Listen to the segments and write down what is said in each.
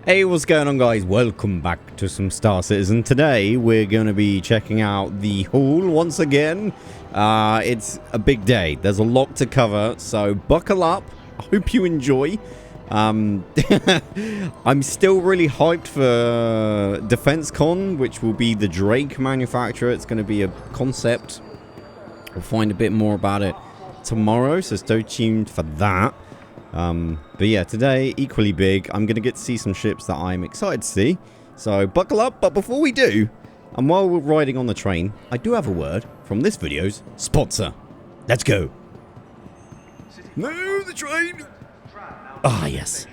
Hey, what's going on, guys? Welcome back to some Star Citizen. Today we're going to be checking out the hall once again. It's a big day. There's a lot to cover, so buckle up. I hope you enjoy. I'm still really hyped for Defense Con, which will be the Drake manufacturer. It's going to be a concept. We'll find a bit more about it tomorrow, so stay tuned for that. But yeah, today, equally big. I'm going to get to see some ships that I'm excited to see. So buckle up. But before we do, and while we're riding on the train, I do have a word from this video's sponsor. Let's go. Move the train. Ah, yes.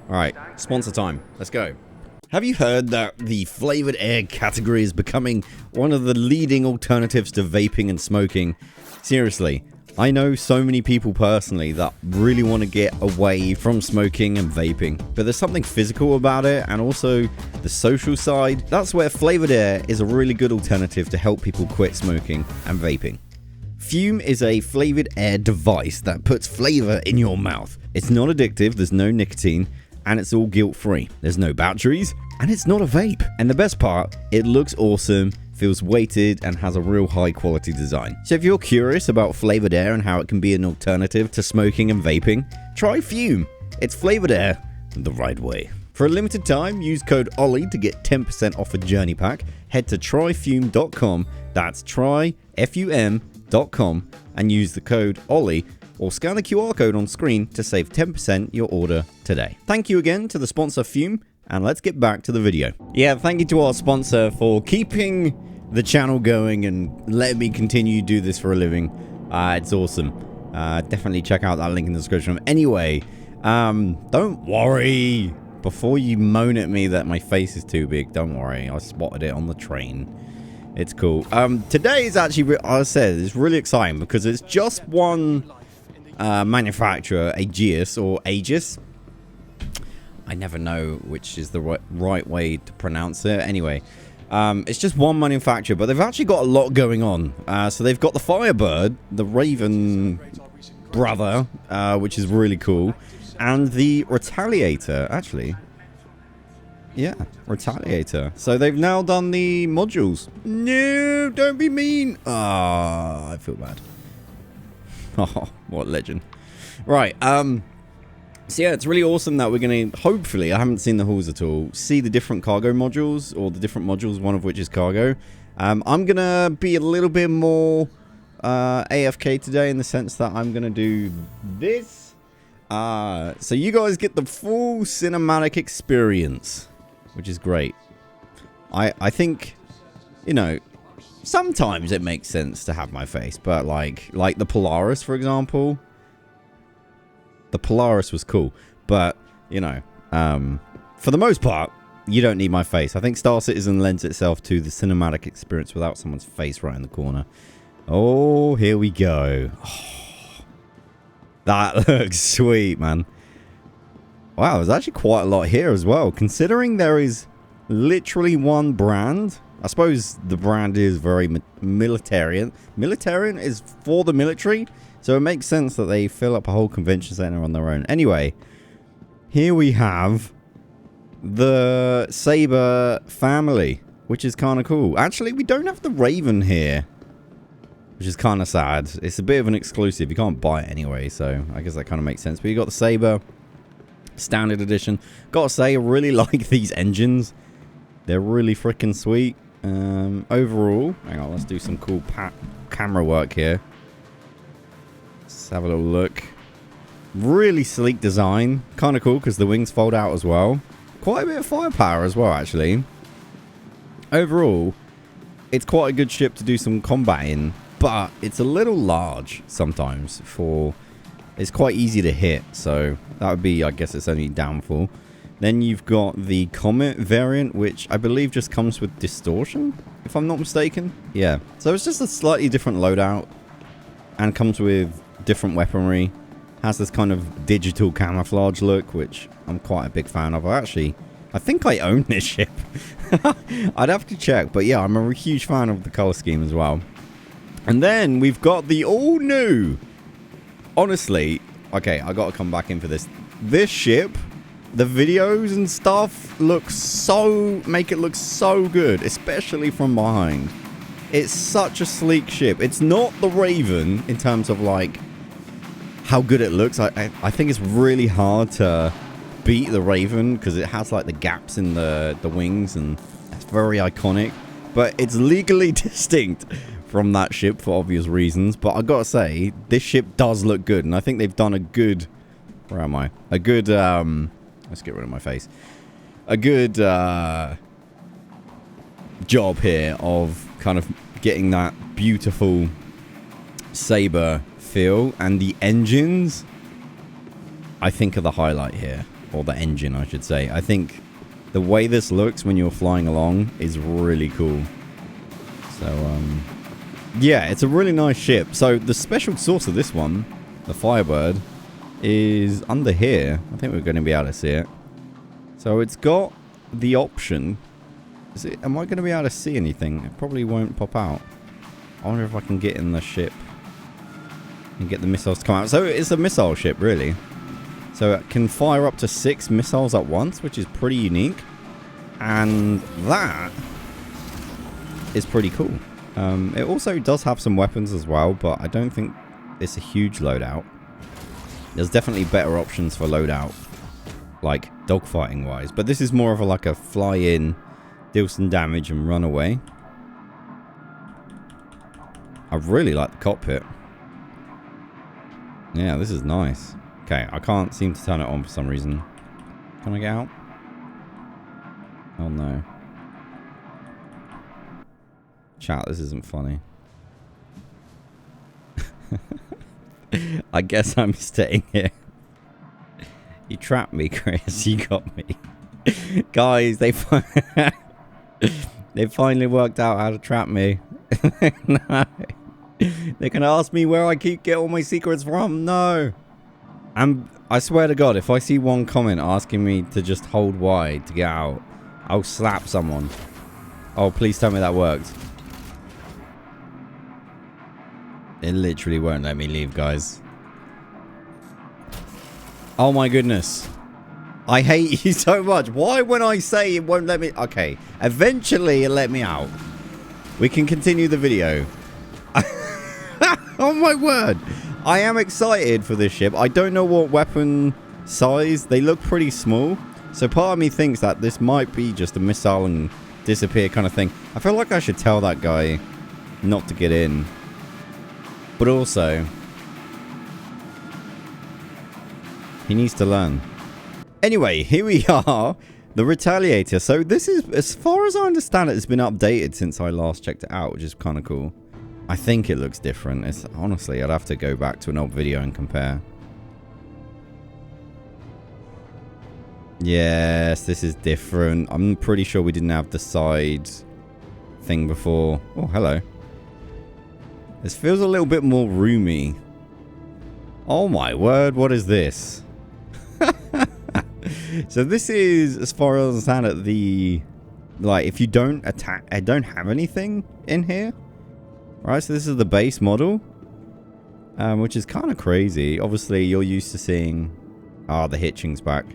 All right, sponsor time. Let's go. Have you heard that the flavored air category is becoming one of the leading alternatives to vaping and smoking? Seriously. I know so many people personally that really want to get away from smoking and vaping, but there's something physical about it and also the social side. That's where flavored air is a really good alternative to help people quit smoking and vaping. Fume is a flavored air device that puts flavor in your mouth. It's not addictive, there's no nicotine, and it's all guilt-free. There's no batteries, and it's not a vape. And the best part, it looks awesome, feels weighted, and has a real high quality design. So if you're curious about flavored air and how it can be an alternative to smoking and vaping, try Fume. It's flavored air the right way. For a limited time, use code OLLIE to get 10% off a journey pack. Head to tryfume.com, that's tryfum.com, and use the code OLLIE or scan the QR code on screen to save 10% your order today. Thank you again to the sponsor Fume, and let's get back to the video. Yeah, thank you to our sponsor for keeping the channel going and letting me continue to do this for a living. It's awesome. Definitely check out that link in the description. Anyway, don't worry. Before you moan at me that my face is too big, don't worry. I spotted it on the train. It's cool. Today is actually, as I said, it's really exciting because it's just one manufacturer, Aegis or Aegis. I never know which is the right way to pronounce it. Anyway, it's just one manufacturer, but they've actually got a lot going on. So they've got the Firebird, the Raven brother, which is really cool, and the Retaliator, actually. Yeah, Retaliator. So they've now done the modules. No, don't be mean. Ah, I feel bad. Oh, what a legend. Right, so yeah, it's really awesome that we're going to, hopefully, I haven't seen the halls at all, see the different cargo modules, or the different modules, one of which is cargo. I'm going to be a little bit more AFK today in the sense that I'm going to do this. So you guys get the full cinematic experience, which is great. I think, you know, sometimes it makes sense to have my face, but like the Polaris, for example. The Polaris was cool, but, you know, for the most part, you don't need my face. I think Star Citizen lends itself to the cinematic experience without someone's face right in the corner. Oh, here we go. Oh, that looks sweet, man. Wow, there's actually quite a lot here as well. Considering there is literally one brand. I suppose the brand is very militarian. Militarian is for the military. So it makes sense that they fill up a whole convention center on their own. Anyway, here we have the Saber family, which is kind of cool. Actually, we don't have the Raven here, which is kind of sad. It's a bit of an exclusive. You can't buy it anyway, so I guess that kind of makes sense. But you got the Saber Standard Edition. Gotta say, I really like these engines. They're really freaking sweet. Overall, hang on, let's do some cool camera work here. Let's have a little look. Really sleek design. Kind of cool because the wings fold out as well. Quite a bit of firepower as well, actually. Overall, it's quite a good ship to do some combat in, but it's a little large sometimes for... It's quite easy to hit, so that would be, I guess, its only downfall. Then you've got the Comet variant, which I believe just comes with distortion, if I'm not mistaken. Yeah, so it's just a slightly different loadout and comes with different weaponry. Has this kind of digital camouflage look, which I'm quite a big fan of. I think I own this ship. I'd have to check, but yeah, I'm a huge fan of the color scheme as well. And then we've got the all new. Honestly, okay, I got to come back in for this. This ship the videos and stuff make it look so good, especially from behind. It's such a sleek ship. It's not the Raven in terms of like how good it looks. I think it's really hard to beat the Raven because it has like the gaps in the wings, and it's very iconic. But it's legally distinct from that ship for obvious reasons. But I gotta say, this ship does look good, and I think they've done a good... Where am I? A good... let's get rid of my face. A good job here of kind of getting that beautiful saber feel. And the engines, I think, are the highlight here. Or the engine, I should say. I think the way this looks when you're flying along is really cool. So, yeah, it's a really nice ship. So, the special sauce of this one, the Firebird, is under here. I think we're going to be able to see it. So, it's got the option. Am I going to be able to see anything? It probably won't pop out. I wonder if I can get in the ship and get the missiles to come out. So, it's a missile ship, really. So it can fire up to 6 missiles at once, which is pretty unique. And that is pretty cool. It also does have some weapons as well, but I don't think it's a huge loadout. There's definitely better options for loadout, like dogfighting wise. But this is more of like a fly in, deal some damage and run away. I really like the cockpit. Yeah, this is nice. Okay, I can't seem to turn it on for some reason. Can I get out? Oh no. Chat, this isn't funny. I guess I'm staying here. You trapped me, Chris. You got me. Guys, they finally worked out how to trap me. No. They can ask me where I get all my secrets from. No. I swear to God, if I see one comment asking me to just hold Y to get out, I'll slap someone. Oh, please tell me that worked. It literally won't let me leave, guys. Oh my goodness. I hate you so much. Why when I say it won't let me... Okay, eventually it let me out. We can continue the video. Oh my word. I am excited for this ship. I don't know what weapon size. They look pretty small. So part of me thinks that this might be just a missile and disappear kind of thing. I feel like I should tell that guy not to get in. But also, he needs to learn. Anyway, here we are. The Retaliator. So this is, as far as I understand it, it's been updated since I last checked it out, which is kind of cool. I think it looks different. It's honestly, I'd have to go back to an old video and compare. Yes, this is different. I'm pretty sure we didn't have the side thing before. Oh, hello. This feels a little bit more roomy. Oh my word, what is this? So this is, as far as I understand it, the... Like, if you don't attack... I don't have anything in here. Right, so this is the base model, which is kind of crazy. Obviously, you're used to seeing... Ah, the hitching's back.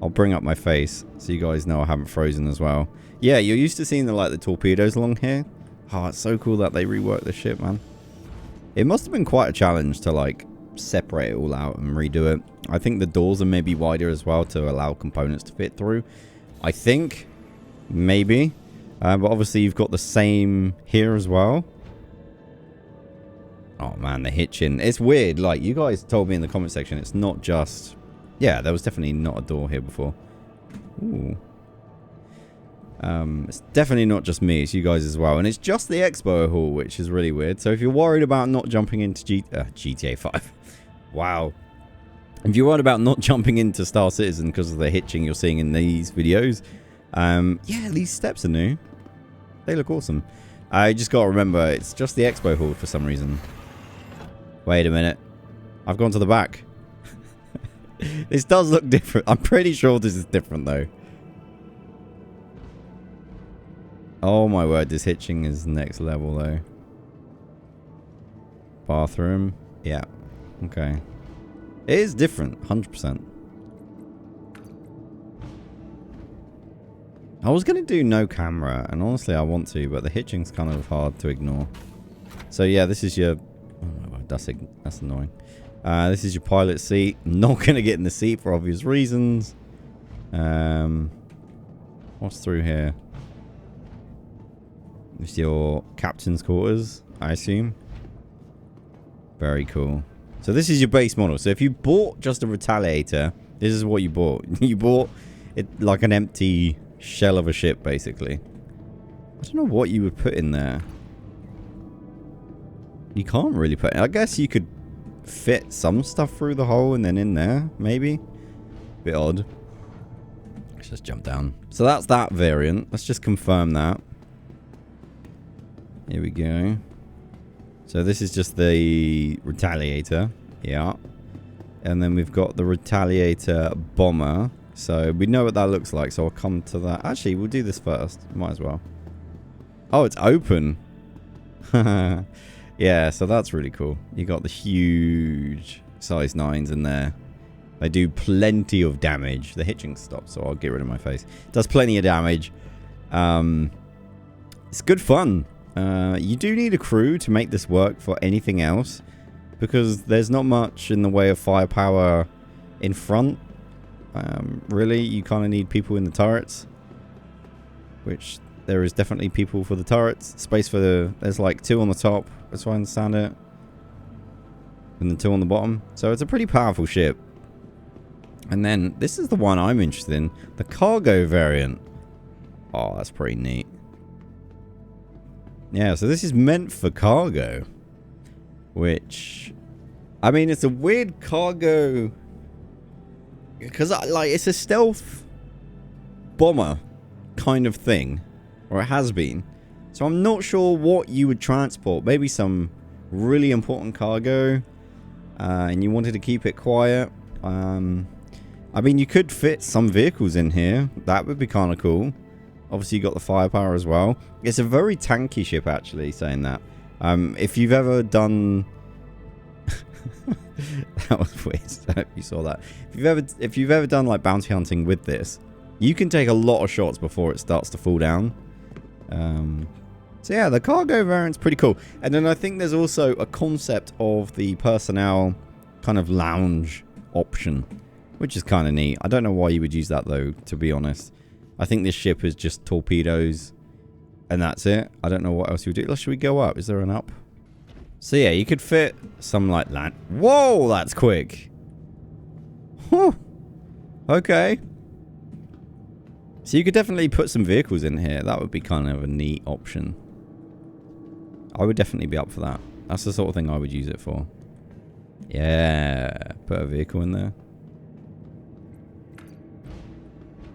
I'll bring up my face so you guys know I haven't frozen as well. Yeah, you're used to seeing the torpedoes along here. Oh, it's so cool that they reworked the ship, man. It must have been quite a challenge to, like, separate it all out and redo it. I think the doors are maybe wider as well to allow components to fit through. I think. Maybe. But obviously, you've got the same here as well. Oh man, the hitching. It's weird. Like, you guys told me in the comment section, it's not just... Yeah, there was definitely not a door here before. Ooh. It's definitely not just me, it's you guys as well. And it's just the expo hall, which is really weird. So if you're worried about not jumping into GTA 5... Wow. If you're worried about not jumping into Star Citizen because of the hitching you're seeing in these videos... yeah, these steps are new. They look awesome. I just got to remember, it's just the expo hall for some reason. Wait a minute. I've gone to the back. This does look different. I'm pretty sure this is different, though. Oh, my word. This hitching is next level, though. Bathroom. Yeah. Okay. It is different. 100%. I was going to do no camera, and honestly I want to, but the hitching's kind of hard to ignore. So yeah, this is your... Oh my God, that's annoying. This is your pilot seat. I'm not going to get in the seat for obvious reasons. What's through here? It's your captain's quarters, I assume. Very cool. So this is your base model. So if you bought just a Retaliator, this is what you bought. You bought it like an empty shell of a ship, basically. I don't know what you would put in there. You can't really put... I guess you could fit some stuff through the hole and then in there, maybe. Bit odd. Let's just jump down. So that's that variant. Let's just confirm that. Here we go. So this is just the Retaliator. Yeah. And then we've got the Retaliator Bomber. So we know what that looks like. So I'll come to that. Actually, we'll do this first. Might as well. Oh, it's open. Yeah, so that's really cool. You got the huge size 9s in there. They do plenty of damage. The hitching stops, so I'll get rid of my face. It does plenty of damage. It's good fun. You do need a crew to make this work for anything else, because there's not much in the way of firepower in front. Really, you kind of need people in the turrets, which there is definitely people for the turrets. Space for the... There's like 2 on the top, as I understand it, and then 2 on the bottom. So it's a pretty powerful ship. And then this is the one I'm interested in, the cargo variant. Oh, that's pretty neat. Yeah, so this is meant for cargo, which, I mean, it's a weird cargo, because like it's a stealth bomber kind of thing, or it has been. So I'm not sure what you would transport. Maybe some really important cargo, and you wanted to keep it quiet. I mean, you could fit some vehicles in here. That would be kind of cool. Obviously, you got the firepower as well. It's a very tanky ship, actually, saying that. If you've ever done... That was weird. I hope you saw that. If you've ever done, like, bounty hunting with this, you can take a lot of shots before it starts to fall down. So, yeah, the cargo variant's pretty cool. And then I think there's also a concept of the personnel kind of lounge option, which is kind of neat. I don't know why you would use that, though, to be honest. I think this ship is just torpedoes, and that's it. I don't know what else you would do. Should we go up? Is there an up? So yeah, you could fit some like land. Whoa, that's quick. Whew. Okay. So you could definitely put some vehicles in here. That would be kind of a neat option. I would definitely be up for that. That's the sort of thing I would use it for. Yeah, put a vehicle in there.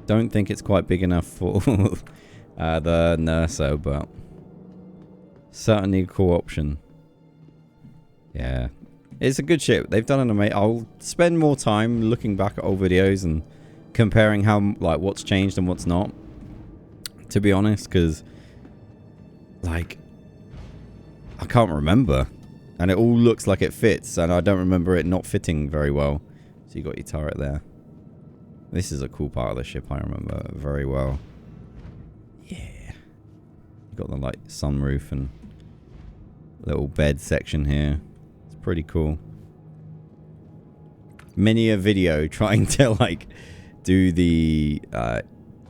Don't think it's quite big enough for the Nurso, but certainly a cool option. Yeah, it's a good ship. They've done an amazing... I'll spend more time looking back at old videos and comparing how, like, what's changed and what's not, to be honest, because, like, I can't remember, and it all looks like it fits, and I don't remember it not fitting very well. So you got your turret there. This is a cool part of the ship, I remember very well. Yeah. You got the, like, sunroof and little bed section here. It's pretty cool. Many a video trying to, like, do the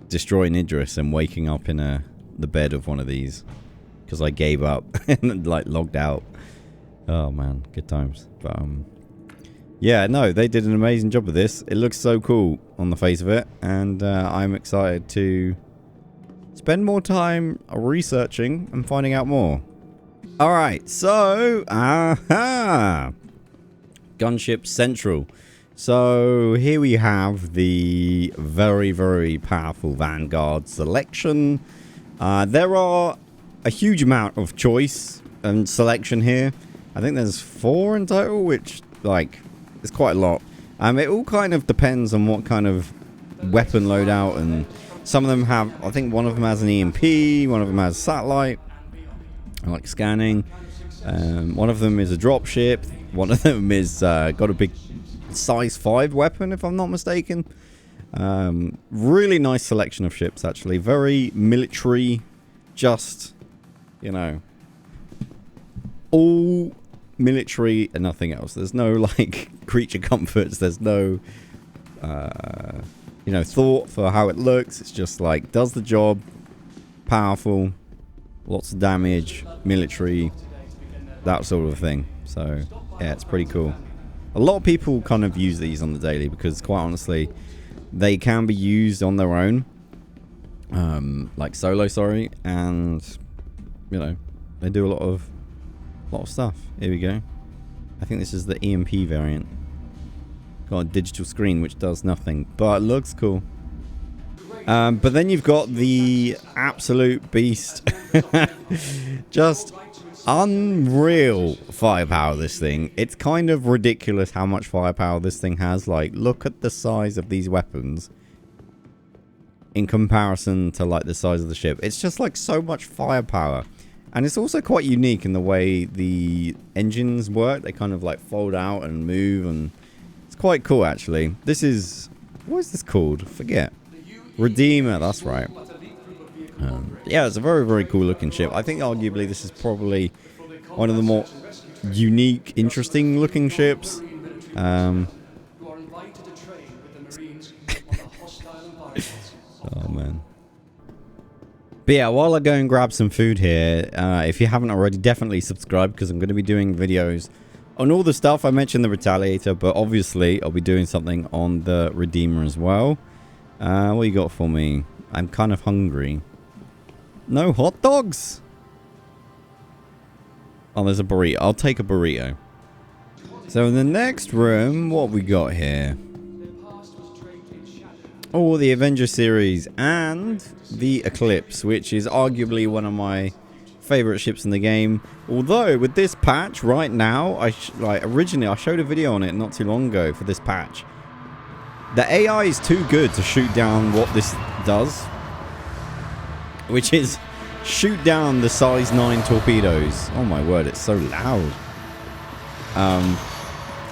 destroying Idris and waking up in the bed of one of these. Because I gave up and, like, logged out. Oh, man. Good times. But, yeah, no, they did an amazing job with this. It looks so cool on the face of it, and I'm excited to spend more time researching and finding out more. Alright, so, Gunship Central. So, here we have the very, very powerful Vanguard selection. There are a huge amount of choice and selection here. I think there's 4 in total, which, like... It's quite a lot. It all kind of depends on what kind of weapon loadout, and some of them have, I think one of them has an EMP, one of them has satellite, like scanning. One of them is a dropship. One of them is got a big size 5 weapon, if I'm not mistaken. Really nice selection of ships, actually. Very military, just, you know, all military and nothing else. There's no, like, creature comforts. There's no, you know, thought for how it looks. It's just, like, does the job, powerful, lots of damage, military, that sort of thing. So, yeah, it's pretty cool. A lot of people kind of use these on the daily because, quite honestly, they can be used on their own, like solo, sorry, and you know they do a lot of stuff. Here we go. I think this is the EMP variant. Got a digital screen which does nothing, but looks cool. But then you've got the absolute beast, just unreal firepower. This thing, it's kind of ridiculous how much firepower this thing has. Like, look at the size of these weapons in comparison to like the size of the ship. It's just like so much firepower, and it's also quite unique in the way the engines work. They kind of like fold out and move, and it's quite cool actually. This is, what is this called? Forget. Redeemer, that's right. Yeah, it's a very, very cool looking ship. I think arguably this is probably one of the more unique, interesting looking ships. Oh man. But yeah, while I go and grab some food here, if you haven't already, definitely subscribe, because I'm going to be doing videos on all the stuff. I mentioned the Retaliator, but obviously I'll be doing something on the Redeemer as well. What you got for me? I'm kind of hungry. No hot dogs? Oh, there's a burrito. I'll take a burrito. So in the next room, what we got here? Oh, the Avenger series and the Eclipse, which is arguably one of my favorite ships in the game. Although with this patch right now, originally I showed a video on it not too long ago for this patch. The AI is too good to shoot down what this does, which is shoot down the size 9 torpedoes. Oh my word, it's so loud.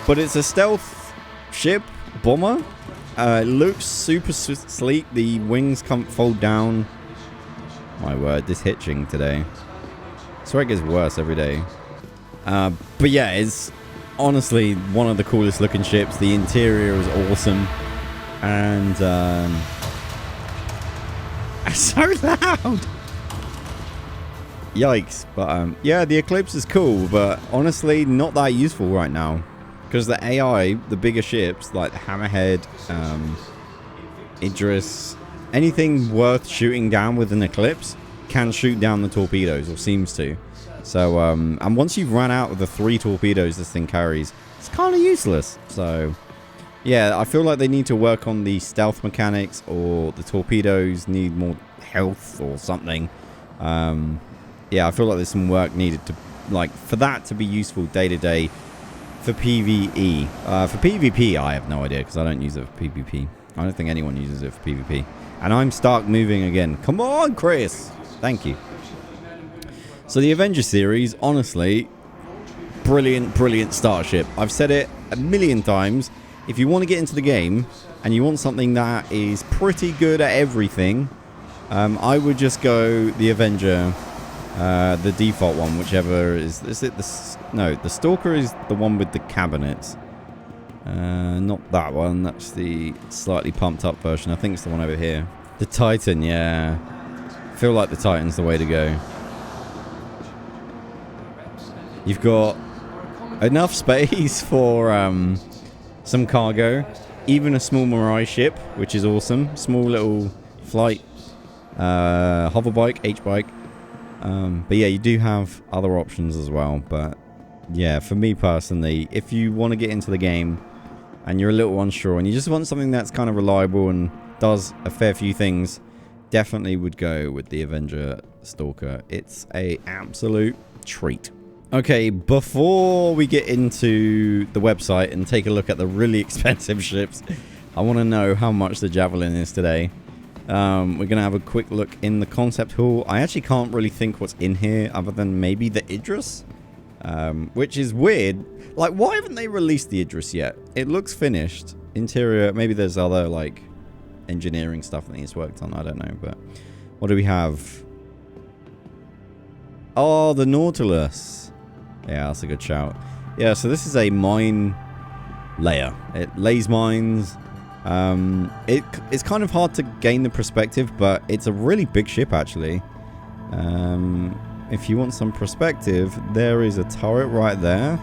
But it's a stealth ship, bomber. It looks super sleek. The wings can't fold down. My word, this hitching today. I swear it gets worse every day. But yeah, it's honestly one of the coolest looking ships. The interior is awesome. And it's so loud. Yikes. But yeah, the Eclipse is cool, but honestly not that useful right now, because the AI, the bigger ships like the Hammerhead, Idris, anything worth shooting down with an Eclipse can shoot down the torpedoes, or seems to. So and once you've run out of the 3 torpedoes this thing carries, it's kind of useless. So yeah, I feel like they need to work on the stealth mechanics, or the torpedoes need more health or something. Yeah, I feel like there's some work needed to, like, for that to be useful day to day for PvE. For PvP, I have no idea, because I don't use it for PvP. I don't think anyone uses it for PvP. And I'm Stark moving again. Come on, Chris. Thank you. So the Avenger series, honestly, brilliant, brilliant starship. I've said it a million times. If you want to get into the game and you want something that is pretty good at everything, I would just go the Avenger, the default one, whichever is it no, the Stalker is the one with the cabinets. Not that one. That's the slightly pumped up version. I think it's the one over here. The Titan, yeah. I feel like the Titan's the way to go. You've got enough space for some cargo, even a small Mirage ship, which is awesome. Small little flight hover bike, H-bike. But yeah, you do have other options as well. But yeah, for me personally, if you want to get into the game and you're a little unsure and you just want something that's kind of reliable and does a fair few things, definitely would go with the Avenger Stalker. It's a absolute treat. Okay, before we get into the website and take a look at the really expensive ships, I want to know how much the Javelin is today. We're going to have a quick look in the concept hall. I actually can't really think what's in here other than maybe the Idris, which is weird. Like, why haven't they released the Idris yet? It looks finished. Interior, maybe there's other, like, engineering stuff that he's worked on. I don't know, but what do we have? Oh, the Nautilus. Yeah, that's a good shout. Yeah, so this is a mine layer. It lays mines. It's kind of hard to gain the perspective, but it's a really big ship actually. If you want some perspective, there is a turret right there,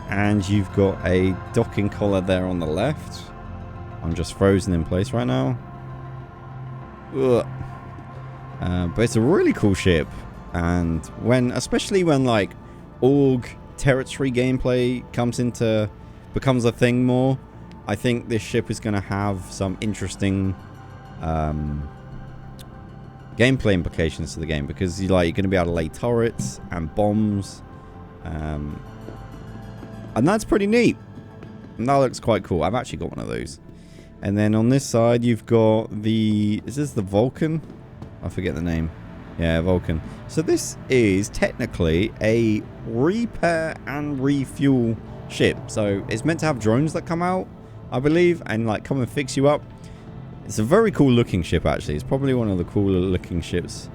and you've got a docking collar there on the left. I'm just frozen in place right now. But it's a really cool ship, and especially when like Org territory gameplay becomes a thing more, I think this ship is going to have some interesting gameplay implications to the game, because you're going to be able to lay turrets and bombs, and that's pretty neat. And that looks quite cool. I've actually got one of those. And then on this side you've got is this the Vulcan? I forget the name. Yeah, Vulcan. So this is technically a repair and refuel ship. So it's meant to have drones that come out, I believe, and like come and fix you up. It's a very cool looking ship actually. It's probably one of the cooler looking ships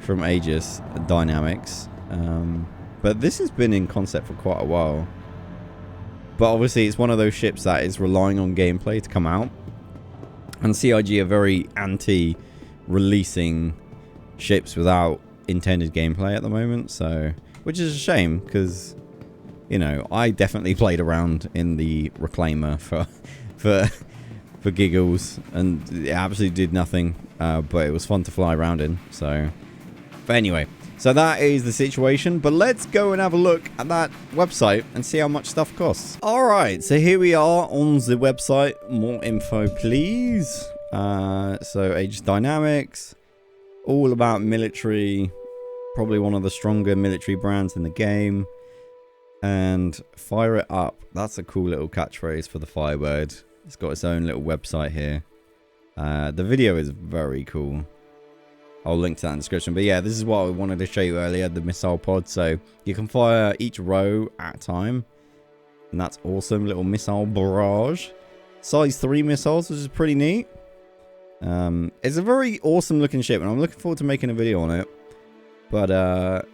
from Aegis Dynamics. But this has been in concept for quite a while. But obviously it's one of those ships that is relying on gameplay to come out. And CIG are very anti-releasing ships without intended gameplay at the moment. So, which is a shame, because, you know, I definitely played around in the Reclaimer for giggles, and it absolutely did nothing. But it was fun to fly around in. So, but anyway. So that is the situation, but let's go and have a look at that website and see how much stuff costs. Alright, so here we are on the website. More info, please. So Aegis Dynamics, all about military, probably one of the stronger military brands in the game. And Fire It Up, that's a cool little catchphrase for the Firebird. It's got its own little website here. The video is very cool. I'll link to that in the description. But yeah, this is what I wanted to show you earlier, the missile pod. So you can fire each row at a time. And that's awesome. Little missile barrage. Size 3 missiles, which is pretty neat. It's a very awesome looking ship, and I'm looking forward to making a video on it. But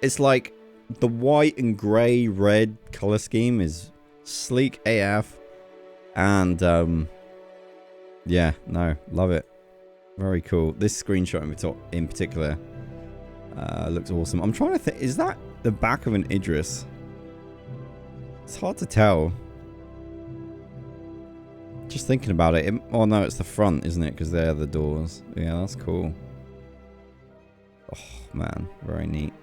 it's like the white and grey red color scheme is sleek AF. And yeah, no, love it. Very cool. This screenshot in particular looks awesome. I'm trying to think, is that the back of an Idris? It's hard to tell. Just thinking about it. Oh no, it's the front, isn't it? Because they're the doors. Yeah, that's cool. Oh man, very neat.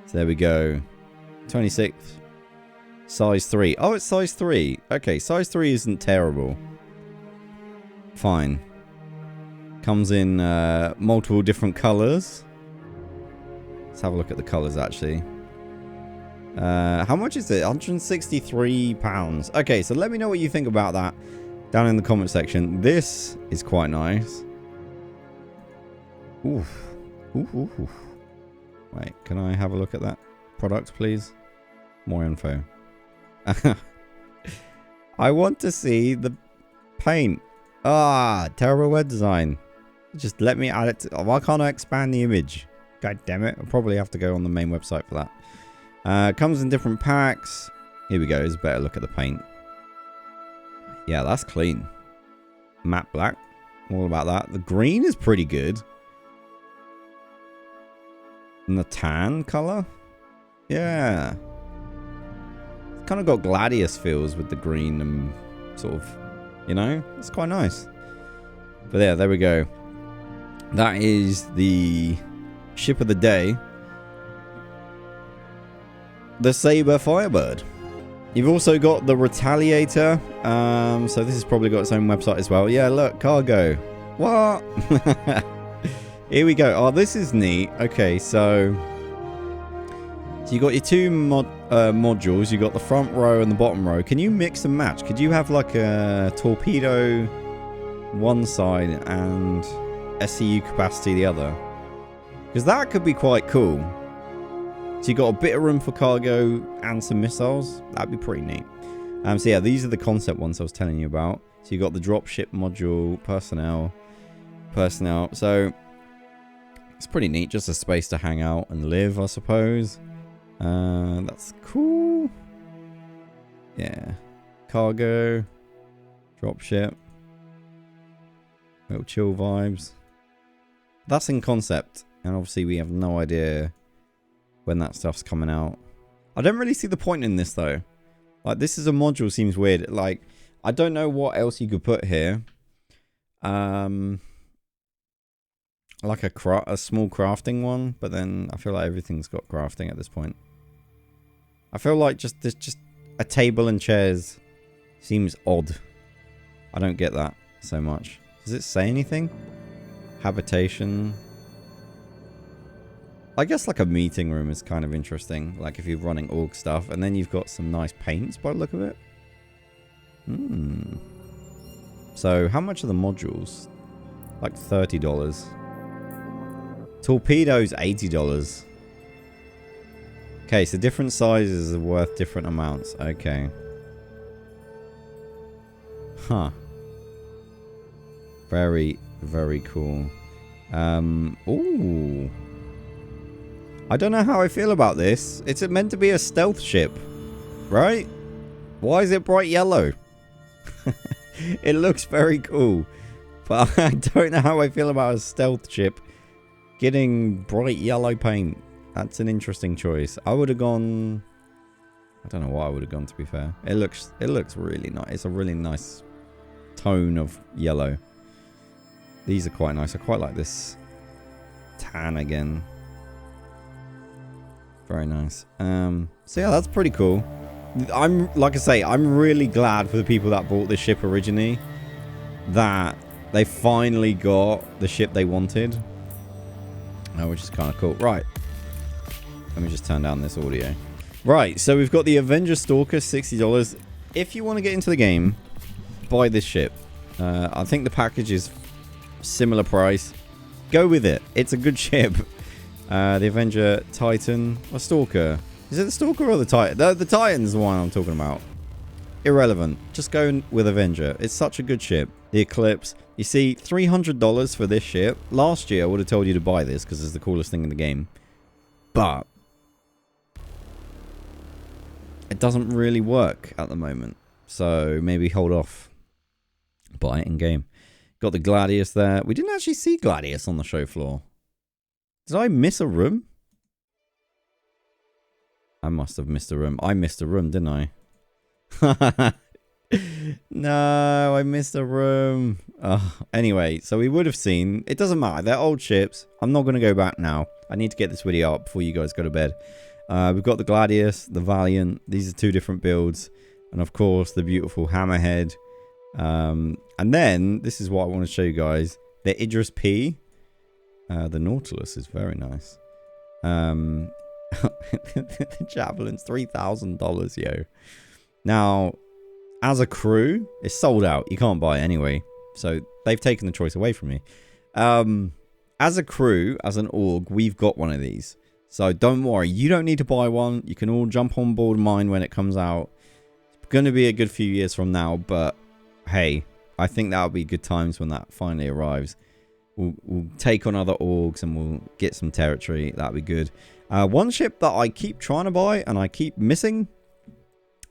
So there we go. 26th. Size 3. Oh, it's size 3. Okay, size 3 isn't terrible. Fine. Comes in multiple different colors. Let's have a look at the colors actually. How much is it? £163. Okay, so let me know what you think about that down in the comment section. This is quite nice. Oof. Oof, oof, oof. Wait, can I have a look at that product, please? More info. I want to see the paint. Ah, terrible web design. Just let me add it to... Why can't I expand the image? God damn it. I'll probably have to go on the main website for that. Comes in different packs. Here we go. Here's a better look at the paint. Yeah, that's clean. Matte black. All about that. The green is pretty good. And the tan color. Yeah. It's kind of got Gladius feels with the green and sort of, you know, it's quite nice. But yeah, there we go. That is the ship of the day. The Sabre Firebird. You've also got the Retaliator. So this has probably got its own website as well. Yeah, look, cargo. What? Here we go. Oh, this is neat. Okay, so you got your two modules. You got the front row and the bottom row. Can you mix and match? Could you have like a torpedo one side and SCU capacity the other? Because that could be quite cool. So you got a bit of room for cargo and some missiles. That'd be pretty neat. So yeah, these are the concept ones I was telling you about. So you got the dropship module, personnel. So it's pretty neat. Just a space to hang out and live, I suppose. That's cool. Yeah. Cargo. Dropship. Little chill vibes. That's in concept. And obviously we have no idea when that stuff's coming out. I don't really see the point in this though. Like, this is a module, seems weird. Like, I don't know what else you could put here. Like a small crafting one, but then I feel like everything's got crafting at this point. I feel like just a table and chairs seems odd. I don't get that so much. Does it say anything? Habitation. I guess like a meeting room is kind of interesting. Like if you're running org stuff, and then you've got some nice paints by the look of it. So how much are the modules? Like $30. Torpedoes, $80. Okay, so different sizes are worth different amounts. Okay. Huh. Very, very cool. Ooh. I don't know how I feel about this. It's meant to be a stealth ship, right? Why is it bright yellow? It looks very cool. But I don't know how I feel about a stealth ship getting bright yellow paint. That's an interesting choice. I would have gone... I don't know what I would have gone, to be fair. It looks really nice. It's a really nice tone of yellow. These are quite nice. I quite like this tan again. Very nice. So yeah, that's pretty cool. Like I say, I'm really glad for the people that bought this ship originally, that they finally got the ship they wanted. Which is kind of cool. Right. Let me just turn down this audio. Right, so we've got the Avenger Stalker, $60. If you want to get into the game, buy this ship. I think the package is similar price. Go with it. It's a good ship. The Avenger Titan or Stalker. Is it the Stalker or the Titan? The Titan's the one I'm talking about. Irrelevant. Just go with Avenger. It's such a good ship. The Eclipse. You see, $300 for this ship. Last year, I would have told you to buy this because it's the coolest thing in the game. But it doesn't really work at the moment. So maybe hold off. Buy it in game. Got the Gladius there. We didn't actually see Gladius on the show floor. Did I miss a room? I must have missed a room. I missed a room, didn't I? No, I missed a room. Anyway, so we would have seen... It doesn't matter. They're old ships. I'm not going to go back now. I need to get this video up before you guys go to bed. We've got the Gladius, the Valiant. These are two different builds. And of course, the beautiful Hammerhead. And then, this is what I want to show you guys. The Idris P. The Nautilus is very nice. The Javelin's $3,000, yo. Now, as a crew, it's sold out. You can't buy it anyway. So, they've taken the choice away from me. As a crew, as an org, we've got one of these. So, don't worry. You don't need to buy one. You can all jump on board mine when it comes out. It's going to be a good few years from now. But, hey, I think that'll be good times when that finally arrives. We'll take on other orgs and we'll get some territory. That'll be good. One ship that I keep trying to buy and I keep missing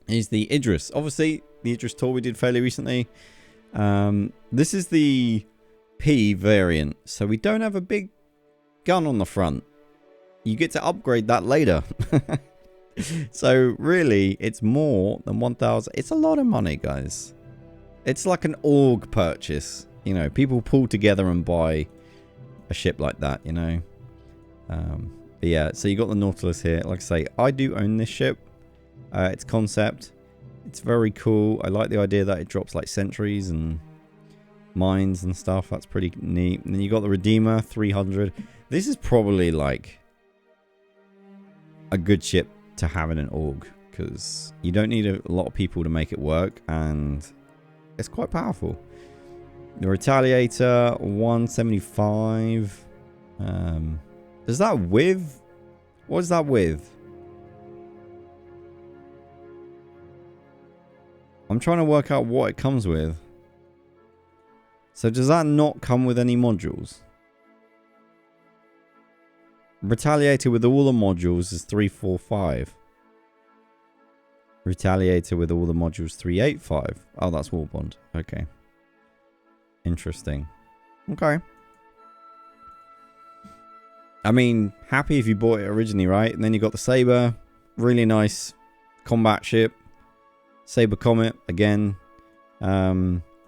is the Idris. Obviously, the Idris tour we did fairly recently. This is the P variant. So we don't have a big gun on the front. You get to upgrade that later. So really, it's more than 1,000. It's a lot of money, guys. It's like an org purchase. You know, people pull together and buy a ship like that, you know. But yeah, so you got the Nautilus here. Like I say, I do own this ship. It's concept. It's very cool. I like the idea that it drops like sentries and mines and stuff. That's pretty neat. And then you got the Redeemer, 300. This is probably like a good ship to have in an org because you don't need a lot of people to make it work, and it's quite powerful. The Retaliator, 175. Is that with? What is that with? I'm trying to work out what it comes with. So does that not come with any modules? Retaliator with all the modules is 345. Retaliator with all the modules 385. Oh, that's Warbond. Okay. Interesting. Okay. I mean, happy if you bought it originally, right? And then you got the Saber. Really nice combat ship. Saber Comet, again.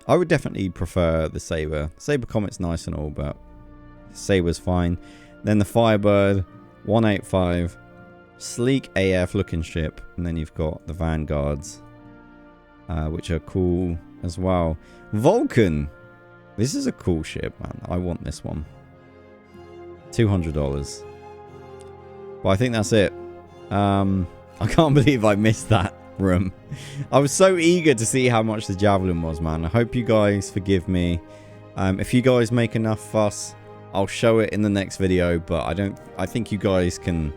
I would definitely prefer the Saber. Saber Comet's nice and all, but Saber's fine. Then the Firebird, 185. Sleek AF looking ship. And then you've got the Vanguards, which are cool as well. Vulcan. This is a cool ship, man. I want this one. $200. But I think that's it. I can't believe I missed that room. I was so eager to see how much the Javelin was, man. I hope you guys forgive me. If you guys make enough fuss, I'll show it in the next video, but I think you guys can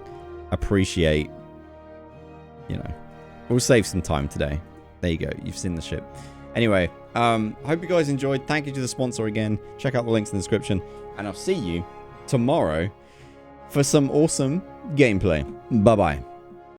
appreciate, you know, we'll save some time today. There you go. You've seen the ship. Anyway, hope you guys enjoyed. Thank you to the sponsor again. Check out the links in the description, and I'll see you tomorrow for some awesome gameplay. Bye-bye.